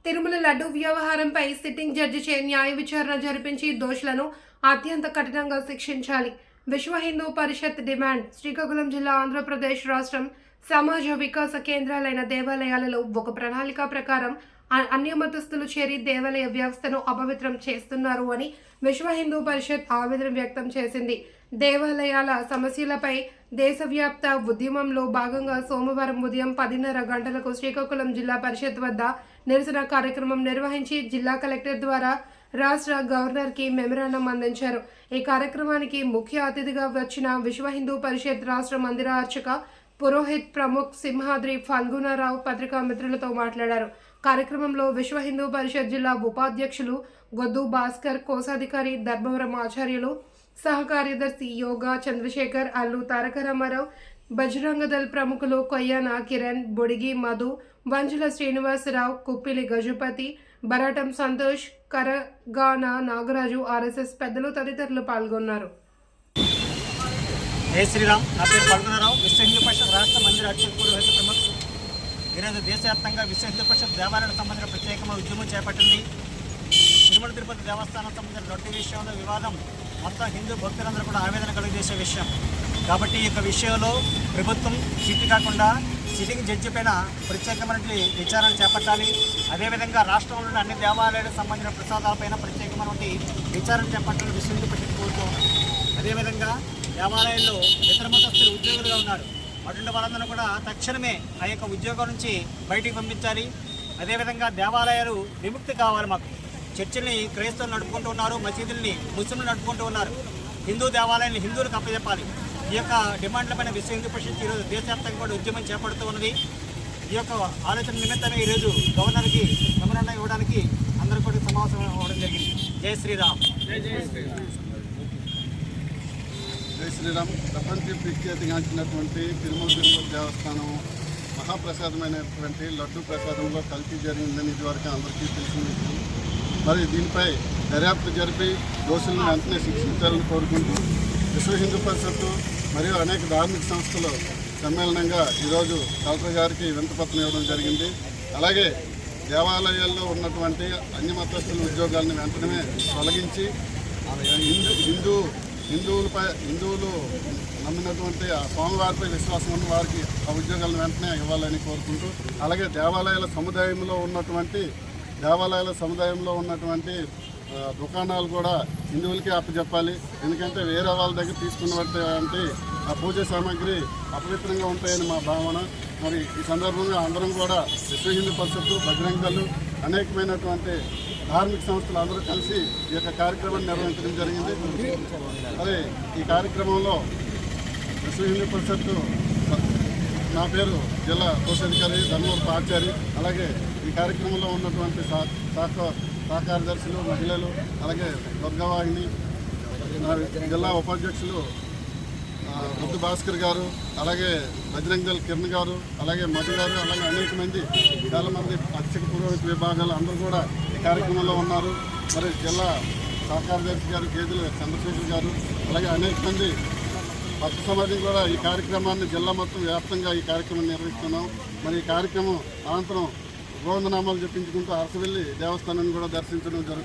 తిరుమల లడ్డు వ్యవహారంపై సిట్టింగ్ జడ్జిచే న్యాయ విచారణ జరిపించి దోషులను అత్యంత కఠినంగా శిక్షించాలి. విశ్వ హిందూ పరిషత్ డిమాండ్. శ్రీకాకుళం జిల్లా, ఆంధ్రప్రదేశ్ రాష్ట్రం సమాజ వికాస కేంద్రాలైన దేవాలయాలలో ఒక ప్రణాళిక ప్రకారం అన్యమతస్థులు చేరి దేవాలయ వ్యవస్థను అపవిత్రం చేస్తున్నారు అని విశ్వ హిందూ పరిషత్ ఆవేదన వ్యక్తం చేసింది. దేవాలయాల సమస్యలపై దేశవ్యాప్త ఉద్యమంలో భాగంగా సోమవారం ఉదయం 10:30 గంటలకు శ్రీకాకుళం జిల్లా పరిషత్ వద్ద నిరసన కార్యక్రమం నిర్వహించి జిల్లా కలెక్టర్ ద్వారా రాష్ట్ర గవర్నర్కి మెమరాండం అందించారు. ఈ కార్యక్రమానికి ముఖ్య అతిథిగా వచ్చిన విశ్వ హిందూ పరిషత్ రాష్ట్ర మందిర అర్చక పురోహిత్ ప్రముఖ్ సింహాద్రి ఫల్గుణరావు పత్రికా మిత్రులతో మాట్లాడారు. కార్యక్రమంలో విశ్వ హిందూ పరిషత్ జిల్లా ఉపాధ్యక్షులు గొద్దు భాస్కర్, కోశాధికారి ధర్మవరం ఆచార్యులు, సహకార్యదర్శి యోగా చంద్రశేఖర్, అల్లు తారక రామారావు, బజరంగదళ్ ప్రముఖులు కొయ్యాన కిరణ్, బొడిగి మధు, వంజుల శ్రీనివాసరావు, కుప్పిలి గజపతి, బరాటం సంతోష్, కరగాన నాగరాజు, ఆర్ఎస్ఎస్ పెద్దలు తదితరులు పాల్గొన్నారు. జై శ్రీరామ్. నా పేరు ఫల్గుణరావు, విశ్వ హిందూ పరిషత్ రాష్ట్ర మందిర అర్చక పురోహిత ప్రముఖ. ఈరోజు దేశవ్యాప్తంగా విశ్వ హిందూ పరిషత్ దేవాలయాలకు సంబంధించిన ప్రత్యేకమైన ఉద్యమం చేపట్టింది. తిరుమల తిరుపతి దేవస్థానం సంబంధించిన లడ్డు విషయంలో వివాదం మొత్తం హిందూ భక్తులందరూ కూడా ఆవేదన కలిగజేసే విషయం. కాబట్టి ఈ యొక్క విషయంలో ప్రభుత్వం సిట్టు కాకుండా సిట్టింగ్ జడ్జి పైన ప్రత్యేకమైన విచారణ చేపట్టాలి. అదేవిధంగా రాష్ట్రంలోని అన్ని దేవాలయాలకు సంబంధించిన ప్రసాదాలపైన ప్రత్యేకమైనటువంటి విచారణ చేపట్టాలని విశ్వ హిందూ పరిషత్ కోరుతూ ఉన్నారు. అదేవిధంగా దేవాలయాల్లో ఇతర మతస్థులు ఉద్యోగులుగా ఉన్నారు. అటువంటి వాళ్ళందరూ కూడా తక్షణమే ఆ యొక్క ఉద్యోగం నుంచి బయటికి పంపించాలి. అదేవిధంగా దేవాలయాలు విముక్తి కావాలి. మాకు చర్చిల్ని క్రైస్తవులు నడుపుకుంటూ ఉన్నారు, మసీదుల్ని ముస్లింలు నడుపుకుంటూ ఉన్నారు. హిందూ దేవాలయాన్ని హిందువులకు అప్పచెప్పాలి. ఈ యొక్క డిమాండ్లపైన విశ్వ హిందూ పరిషత్ ఈరోజు దేశవ్యాప్తంగా కూడా ఉద్యమం చేపడుతూ ఉన్నది. ఈ యొక్క ఆలోచన నిమిత్తమే ఈరోజు గవర్నర్కి మెమరాండం ఇవ్వడానికి అందరూ కూడా సమావేశం అవ్వడం జరిగింది. జై శ్రీరామ్. జై శ్రీరామ్. ప్రపంచ ప్రఖ్యాతిగాంచినటువంటి తిరుమల తిరుపతి దేవస్థానం మహాప్రసాదమైనటువంటి లడ్డు ప్రసాదంలో కల్తీ జరిగిందని ఇదివరకు అందరికీ తెలిసింది. మరి దీనిపై దర్యాప్తు జరిపి దోషులను వెంటనే శిక్షించాలని కోరుకుంటూ విశ్వ హిందూ పరిషత్తు మరియు అనేక ధార్మిక సంస్థలు సమ్మేళనంగా ఈరోజు కలెక్టర్ గారికి వినతిపత్రం ఇవ్వడం జరిగింది. అలాగే దేవాలయాల్లో ఉన్నటువంటి అన్ని మతస్థుల ఉద్యోగాలను వెంటనే తొలగించి హిందువులు నమ్మినటువంటి ఆ స్వామివారిపై విశ్వాసం ఉన్న వారికి ఆ ఉద్యోగాలను వెంటనే ఇవ్వాలని కోరుకుంటూ, అలాగే దేవాలయాల సముదాయంలో ఉన్నటువంటి దుకాణాలు కూడా హిందువులకి అప్పచెప్పాలి. ఎందుకంటే వేరే వాళ్ళ దగ్గర తీసుకున్నటువంటి ఆ పూజ సామాగ్రి అపవిత్రంగా ఉంటాయని మా భావన. మరి ఈ సందర్భంగా అందరం కూడా విశ్వ హిందూ పరిషత్తు, బజరంగదళ్, అనేకమైనటువంటి ధార్మిక సంస్థలు అందరూ కలిసి ఈ యొక్క కార్యక్రమాన్ని నిర్వహించడం జరిగింది. మరి ఈ కార్యక్రమంలో విశ్వ హిందూ పరిషత్తు నా పేరు జిల్లా కోశాధికారి ధర్మవరపు ఆచారి, అలాగే ఈ కార్యక్రమంలో ఉన్నటువంటి సహకారదర్శులు, మహిళలు, అలాగే దుర్గవాహిని, జిల్లా ఉపాధ్యక్షులు గొద్దు భాస్కర్ గారు, అలాగే బజరంగదళ్ కిరణ్ గారు, అలాగే మధు గారు, అలాగే అనేక మంది చాలామంది అర్చక పురోహిత విభాగాలు అందరూ కూడా ఈ కార్యక్రమంలో ఉన్నారు. మరి జిల్లా సహకారదర్శి గారు గేదెల చంద్రశేఖర్ గారు, అలాగే అనేక మంది భక్త సమాజం కూడా ఈ కార్యక్రమాన్ని జిల్లా మొత్తం వ్యాప్తంగా ఈ కార్యక్రమం నిర్వహిస్తున్నాం. మరి ఈ కార్యక్రమం అనంతరం గోవిందనామాలు జపించుకుంటూ అరసవెల్లి దేవస్థానాన్ని కూడా దర్శించడం జరుగుతుంది.